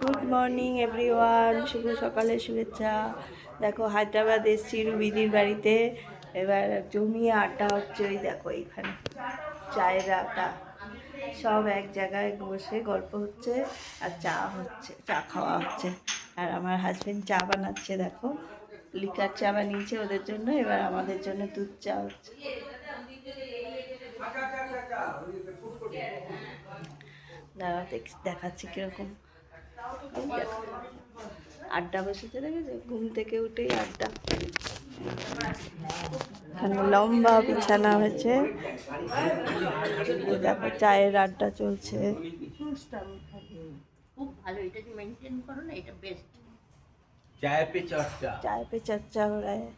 Good morning everyone, শুভ সকালের শুভেচ্ছা। দেখো হায়দ্রাবাদ এসছি রুবিদির বাড়িতে। এবার জমিয়ে আড্ডা হচ্ছে, ওই দেখো এইখানে চায়ের আড্ডা, সব এক জায়গায় বসে গল্প হচ্ছে আর চা হচ্ছে, চা খাওয়া হচ্ছে। আর আমার হাজবেন্ড চা বানাচ্ছে, দেখো লিকার চা বানিয়েছে ওদের জন্য, এবার আমাদের জন্য দুধ চা হচ্ছে। দাঁড়া দেখাচ্ছি কিরকম আড্ডা বসেছে, দেখেছো? ঘুম থেকে উঠেই আড্ডা। এখানে লম্বা বিছানা হয়েছে, দেখো চায়ের আড্ডা চলছে। খুব ভালো, এটা যে মেইনটেইন করো না, এটা বেস্ট। चाय पे चर्चा। चाय पे चर्चा हो रहा है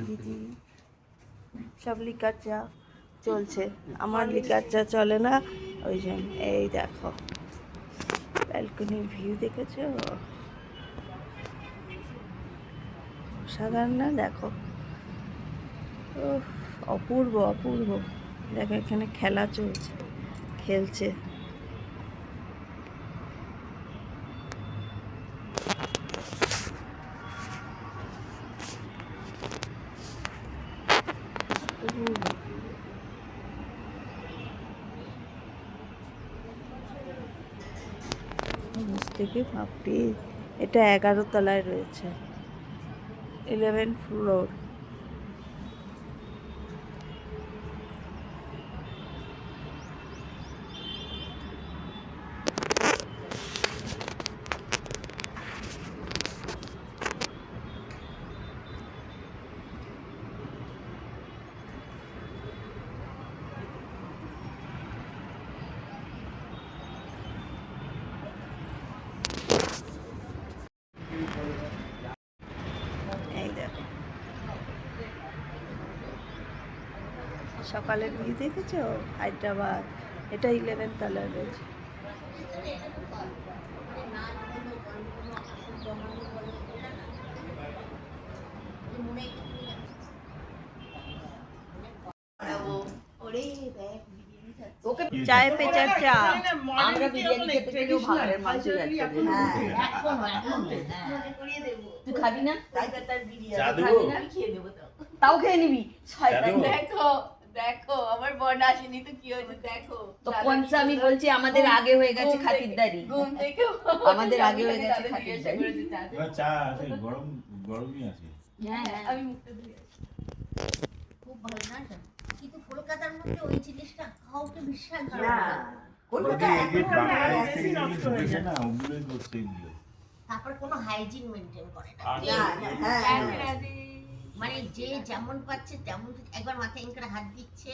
दीदी, সব লিকার চা চলছে, আমার লিকার চা চলে না। ওই জন্য এই দেখো ব্যালকনির ভিউ দেখেছো, সাধারণ না? দেখো অপূর্ব অপূর্ব। দেখো এখানে খেলা চলছে, খেলছে। থেকে বাপরে, এটা 11 তলায় রয়েছে, 11 ফ্লোর। এই দেখো সকালের ভিউ দেখেছো হায়দ্রাবাদ, এটা 11 তলায় রয়েছে। চায় পে চর্চা। আমরা বিরিয়ানি খেতে গেলেও ভাগাড়ের মাংস যাচ্ছে। তুই খাবি না? তাও খেয়ে নিবি। দেখো দেখো আমার বড় আসেনি তো কি হয়েছে দেখো। তো কোনটা আমি বলছি আমাদের আগে হয়ে গেছে খাতিরদারি। ঘুম থেকে আমাদের আগে হয়ে গেছে খাতিরদারি। চা আছে, গরম গরমই আছে। হ্যাঁ আমি মুখটা ধুয়ে আসি। খুব ভালো না এটা? কিন্তু কলকাতার মধ্যে ওই জিনিসটা কাউকে বিশ্বাস করে না, না। ওদের এই যে বাংলাদেশ থেকে যে ঢুকেছে না, ওগুলোই করছে এগুলো। তারপর কোনো হাইজিন মেইনটেইন করে না। হ্যাঁ রাধে। মানে যে যেমন পাচ্ছে তেমন একবার মাথায় করে হাত দিচ্ছে।